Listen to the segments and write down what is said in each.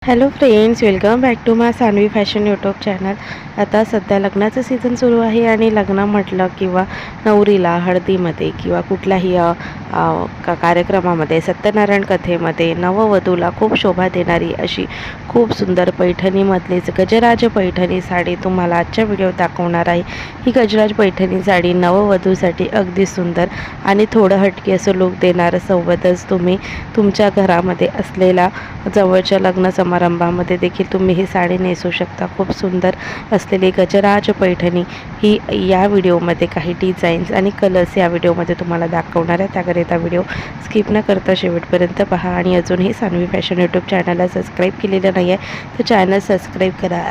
Hello friends, welcome back to my Saanvi fashion YouTube channel. आता सध्या लग्नाचं सीझन सुरू आहे आणि लग्न म्हटलं किंवा नवरीला हळदीमध्ये किंवा कुठल्याही कार्यक्रमामध्ये, सत्यनारायण कथेमध्ये नववधूला खूप शोभा देणारी अशी खूप सुंदर पैठणीमधलीच गजराज पैठणी साडी तुम्हाला आजच्या व्हिडिओत दाखवणार आहे। ही गजराज पैठणी साडी नववधूसाठी अगदी सुंदर आणि थोडं हटके असं लुक देणारं, सोबतच तुम्ही तुमच्या घरामध्ये असलेला जवळच्या लग्न समारंभामध्ये देखील तुम्ही ही साडी नेसू शकता। खूप सुंदर असलेली गजराज पैठणी ही या व्हिडिओमध्ये काही डिझाईन्स आणि कलर्स या व्हिडिओमध्ये तुम्हाला दाखवणार आहे। त्याकरिता व्हिडिओ स्किप न करता शेवटपर्यंत पहा आणि अजूनही सानवी फॅशन यूट्यूब चॅनलला सबस्क्राईब केलेलं नाही आहे तर चॅनल सबस्क्राईब करा।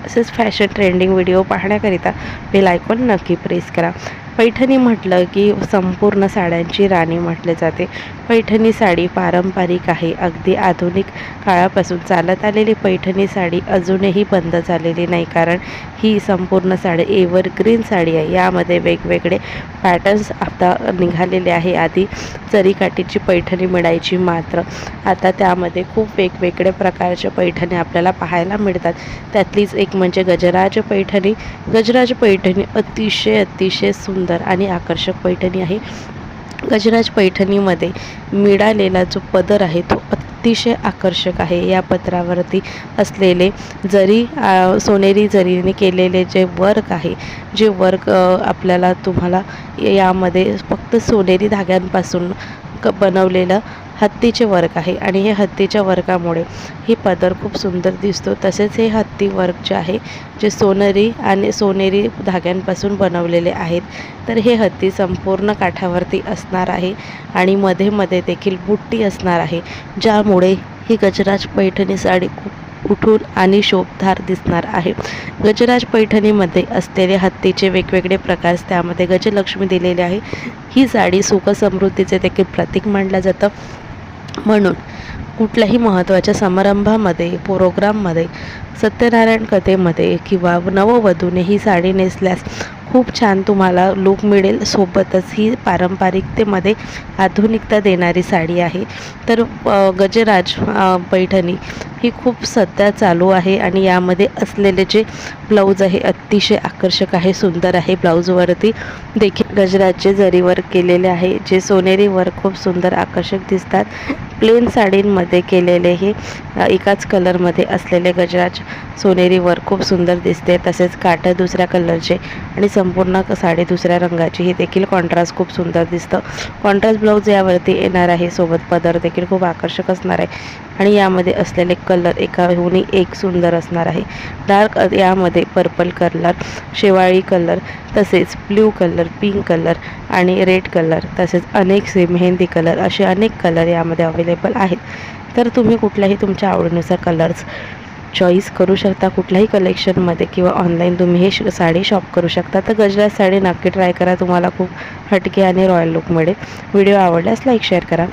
असेच फॅशन ट्रेंडिंग व्हिडिओ पाहण्याकरिता बेल आयकॉन नक्की प्रेस करा। पैठणी म्हटलं की संपूर्ण साड्यांची राणी म्हटले जाते। पैठणी साडी पारंपरिक आहे, अगदी आधुनिक काळापासून चालत आलेली पैठणी साडी अजूनही बंद झालेली नाही, कारण ही संपूर्ण साडी एव्हरग्रीन साडी आहे। यामध्ये वेगवेगळे पॅटर्न्स आता निघालेले आहे। आधी जरीकाठीची पैठणी मिळायची, मात्र आता त्यामध्ये खूप वेगवेगळे प्रकारच्या पैठणी आपल्याला पाहायला मिळतात। त्यातलीच एक म्हणजे गजराज पैठणी। गजराज पैठणी अतिशय सुंदर आणि आकर्षक पैठणी आहे। गजराज पैठणीमध्ये मिळालेला जो पदर आहे तो अतिशय आकर्षक आहे। या पदरावरती असलेले जरी सोनेरी जरीने केलेले जे वर्क आहे, जे वर्क आपल्याला तुम्हाला यामध्ये फक्त सोनेरी धाग्यांपासून बनवलेलं हत्तीचे वर्क आहे आणि हे हत्तीच्या वर्कामुळे ही पदर खूप सुंदर दिसतो। तसेच हे हत्ती वर्क जे आहे, जे सोनेरी धाग्यांपासून बनवलेले आहेत, तर हे हत्ती संपूर्ण काठावरती असणार आहे आणि मध्ये देखील बुट्टी असणार आहे, ज्यामुळे ही गजराज पैठणी साडी खूप उठून आणि शोभदार दिसणार आहे। गजराज पैठणीमध्ये असलेले हत्तीचे वेगवेगळे प्रकार, त्यामध्ये गजलक्ष्मी दिलेले आहे। ही साडी सुख समृद्धीचे देखील प्रतीक मानलं जातं, म्हणून कुठल्याही महत्त्वाच्या समारंभामध्ये, प्रोग्राममध्ये, सत्यनारायण कथेमध्ये किंवा नववधूने ही साडी नेसल्यास खूप छान तुम्हाला लूक मिळेल। सोबतच ही पारंपरिकतेमध्ये आधुनिकता देणारी साडी आहे। तर गजराज पैठणी ही खूप सध्या चालू आहे आणि यामध्ये असलेले जे ब्लाऊज आहे अतिशय आकर्षक आहे, सुंदर आहे। ब्लाऊजवरती देखील गजराजचे जरी वर्क केलेले आहे, जे सोनेरी वर्क खूप सुंदर आकर्षक दिसतात। प्लेन साडींमध्ये केलेले हे एकाच कलरमध्ये असलेले गजराज सोनेरी वर्क खूप सुंदर दिसते। तसेच काठं दुसऱ्या कलरचे आणि संपूर्ण साडी दुसऱ्या रंगाची, हे देखील कॉन्ट्रास्ट खूप सुंदर दिसतं। कॉन्ट्रास्ट ब्लाऊज यावरती येणार आहे, सोबत पदर देखील खूप आकर्षक असणार आहे आणि यामध्ये असलेले कलर एकाहून एक सुंदर असणार आहे। डार्क यामध्ये पर्पल कलर, शेवाळी कलर, तसेच ब्ल्यू कलर, पिंक कलर आणि रेड कलर, तसेच अनेकसे मेहंदी कलर, असे अनेक कलर यामध्ये अवेलेबल आहेत। तर तुम्ही कुठल्याही तुमच्या आवडीनुसार कलर्स चॉईस करू शकता कुठल्याही कलेक्शनमध्ये, किंवा ऑनलाईन तुम्ही हे साडी शॉप करू शकता। तर गजराज साडी नक्की ट्राय करा, तुम्हाला खूप हटके आणि रॉयल लुक मिळेल। व्हिडिओ आवडल्यास लाईक शेअर करा।